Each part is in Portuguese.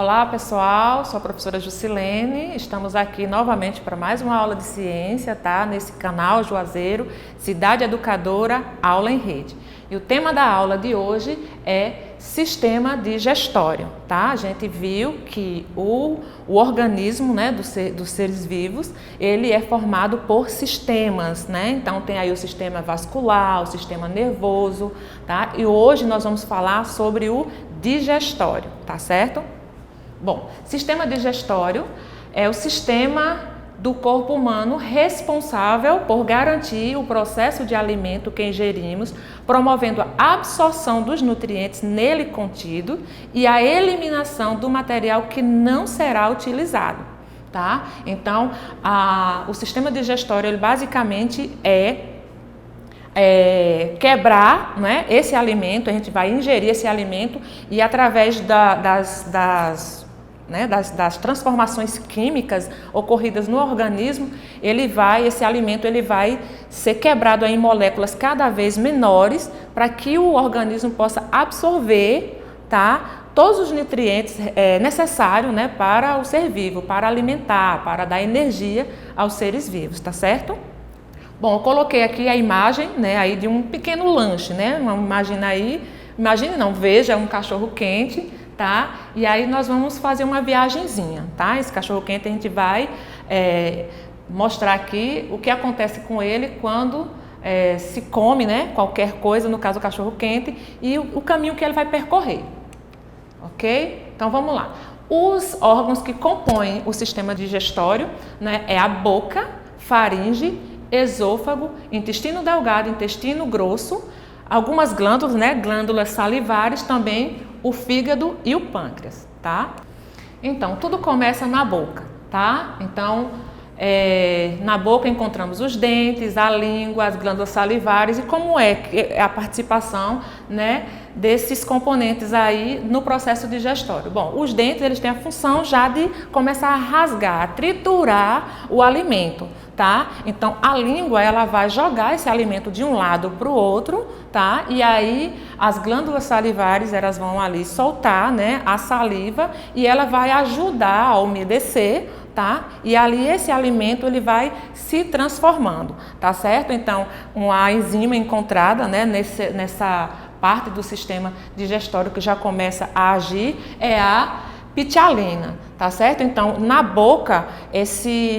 Olá pessoal, sou a professora Jusilene, estamos aqui novamente para mais uma aula de ciência, tá? Nesse canal Juazeiro, Cidade Educadora, Aula em Rede. E o tema da aula de hoje é sistema digestório, tá? A gente viu que o organismo, né, dos seres vivos, ele é formado por sistemas, né? Então tem aí o sistema vascular, o sistema nervoso, tá? E hoje nós vamos falar sobre o digestório, tá certo? Bom, sistema digestório é o sistema do corpo humano responsável por garantir o processo de alimento que ingerimos, promovendo a absorção dos nutrientes nele contido e a eliminação do material que não será utilizado, tá? Então, o sistema digestório, ele basicamente quebrar, né, esse alimento, a gente vai ingerir esse alimento e através das transformações químicas ocorridas no organismo, esse alimento vai ser quebrado em moléculas cada vez menores para que o organismo possa absorver, tá, todos os nutrientes necessários, né, para o ser vivo, para alimentar, para dar energia aos seres vivos, tá certo? Bom, eu coloquei aqui a imagem, né, aí de um pequeno lanche, né? Veja um cachorro quente, tá? E aí nós vamos fazer uma viagenzinha, tá? Esse cachorro quente a gente vai mostrar aqui o que acontece com ele quando se come, né, qualquer coisa, no caso o cachorro quente, e o caminho que ele vai percorrer, ok? Então vamos lá. Os órgãos que compõem o sistema digestório, né, é a boca, faringe, esôfago, intestino delgado, intestino grosso, algumas glândulas, né, glândulas salivares, também o fígado e o pâncreas, tá? Então, tudo começa na boca, tá? Então, na boca encontramos os dentes, a língua, as glândulas salivares e como é a participação, né, desses componentes aí no processo digestório. Bom, os dentes, eles têm a função já de começar a rasgar, a triturar o alimento, tá? Então, a língua, ela vai jogar esse alimento de um lado para o outro, tá? E aí, as glândulas salivares, elas vão ali soltar, né, a saliva e ela vai ajudar a umedecer, tá? E ali esse alimento, ele vai se transformando, tá certo? Então, uma enzima encontrada, né, nessa parte do sistema digestório que já começa a agir é a ptialina, tá certo? Então, na boca,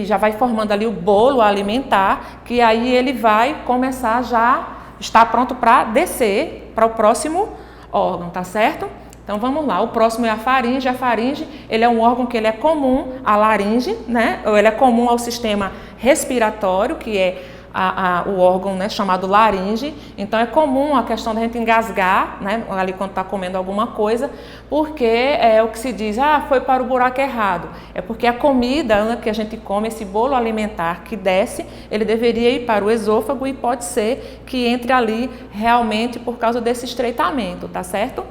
já vai formando ali o bolo alimentar, que aí ele vai começar está pronto para descer para o próximo órgão, tá certo? Então, vamos lá. O próximo é a faringe. A faringe, ele é um órgão que ele é comum à laringe, né? Ou ele é comum ao sistema respiratório, que é o órgão, né, chamado laringe. Então é comum a questão da gente engasgar, né, ali quando está comendo alguma coisa, porque é o que se diz, foi para o buraco errado. É porque a comida, né, que a gente come, esse bolo alimentar que desce, ele deveria ir para o esôfago e pode ser que entre ali realmente por causa desse estreitamento, tá certo?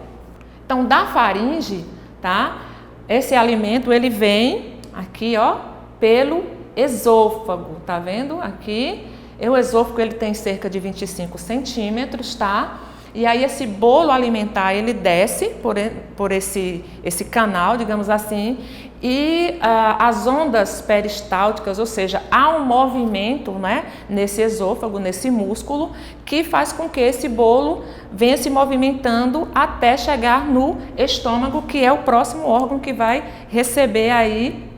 Então da faringe, tá, esse alimento ele vem aqui, ó, pelo esôfago, tá vendo aqui? O esôfago, ele tem cerca de 25 centímetros, tá? E aí esse bolo alimentar, ele desce por esse canal, digamos assim, e as ondas peristálticas, ou seja, há um movimento, né, nesse esôfago, nesse músculo, que faz com que esse bolo venha se movimentando até chegar no estômago, que é o próximo órgão que vai receber aí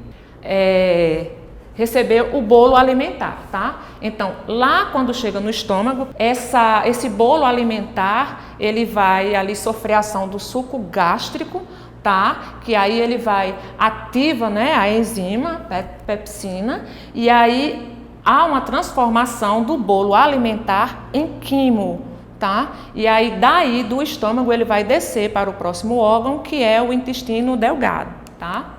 o bolo alimentar, tá? Então, lá quando chega no estômago, esse bolo alimentar, ele vai ali sofrer a ação do suco gástrico, tá? Que aí ele ativa, né, a enzima, pepsina, e aí há uma transformação do bolo alimentar em quimo, tá? E aí daí do estômago ele vai descer para o próximo órgão, que é o intestino delgado, tá?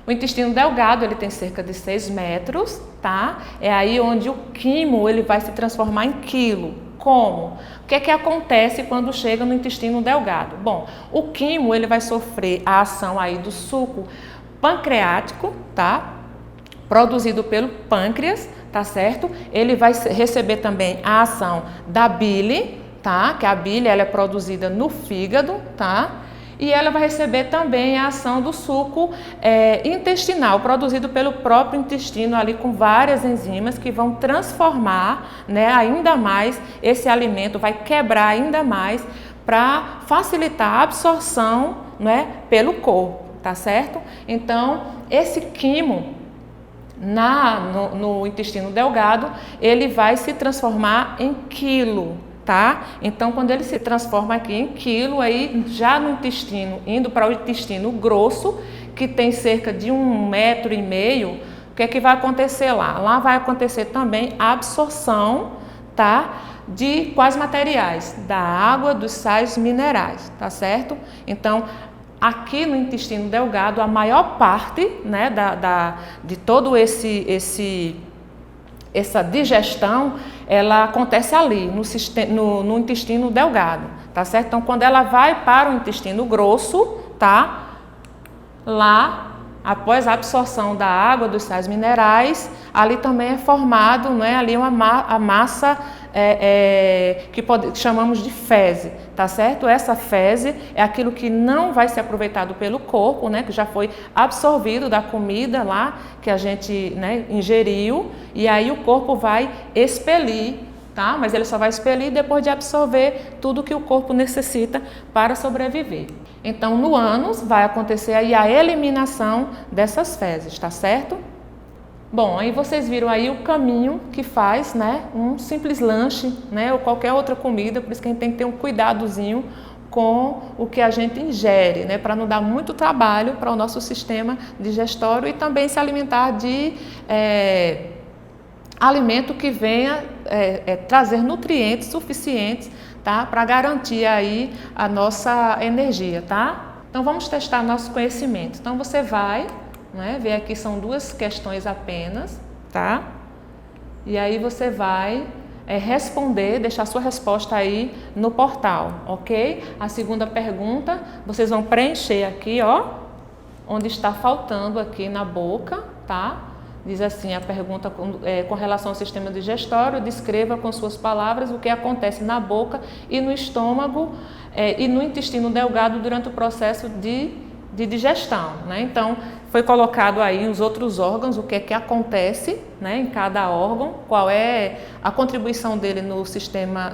O intestino delgado, ele tem cerca de 6 metros, tá? É aí onde o quimo, ele vai se transformar em quilo. Como? O que é que acontece quando chega no intestino delgado? Bom, o quimo, ele vai sofrer a ação aí do suco pancreático, tá? Produzido pelo pâncreas, tá certo? Ele vai receber também a ação da bile, tá? Que a bile, ela é produzida no fígado, tá? e ela vai receber também a ação do suco intestinal, produzido pelo próprio intestino ali com várias enzimas que vão transformar, né, ainda mais esse alimento, vai quebrar ainda mais para facilitar a absorção, né, pelo corpo, tá certo? Então, esse quimo no intestino delgado, ele vai se transformar em quilo, tá? Então, quando ele se transforma aqui em quilo, aí já no intestino, indo para o intestino grosso, que tem cerca de 1,5 metro, o que é que vai acontecer lá? Lá vai acontecer também a absorção, tá? De quais materiais? Da água, dos sais minerais, tá certo? Então, aqui no intestino delgado, a maior parte, né, de todo essa digestão, ela acontece ali, no intestino delgado, tá certo? Então, quando ela vai para o intestino grosso, tá? Lá, após a absorção da água, dos sais minerais, ali também é formado, né, ali a massa que chamamos de fezes, tá certo? Essa fezes é aquilo que não vai ser aproveitado pelo corpo, né, que já foi absorvido da comida lá que a gente, né, ingeriu, e aí o corpo vai expelir, tá? Mas ele só vai expelir depois de absorver tudo que o corpo necessita para sobreviver. Então, no ânus vai acontecer aí a eliminação dessas fezes, tá certo? Bom, aí vocês viram aí o caminho que faz, né, um simples lanche, né, ou qualquer outra comida, por isso que a gente tem que ter um cuidadozinho com o que a gente ingere, né, para não dar muito trabalho para o nosso sistema digestório e também se alimentar de alimento que venha trazer nutrientes suficientes, tá, para garantir aí a nossa energia, tá? Então vamos testar nosso conhecimento. Então você vai, né, ver aqui são 2 questões apenas, tá? E aí você vai responder, deixar sua resposta aí no portal, ok? A segunda pergunta, vocês vão preencher aqui, ó, onde está faltando aqui na boca, tá? Diz assim, a pergunta com relação ao sistema digestório, descreva com suas palavras o que acontece na boca e no estômago e no intestino delgado durante o processo de digestão, né? Então, foi colocado aí os outros órgãos, o que é que acontece, né, em cada órgão, qual é a contribuição dele no sistema,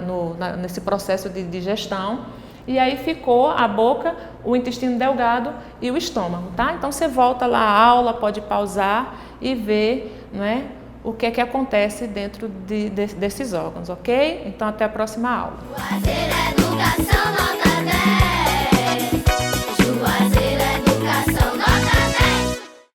nesse processo de digestão. E aí ficou a boca, o intestino delgado e o estômago, tá? Então você volta lá à aula, pode pausar e ver, né, o que é que acontece dentro desses órgãos, ok? Então até a próxima aula.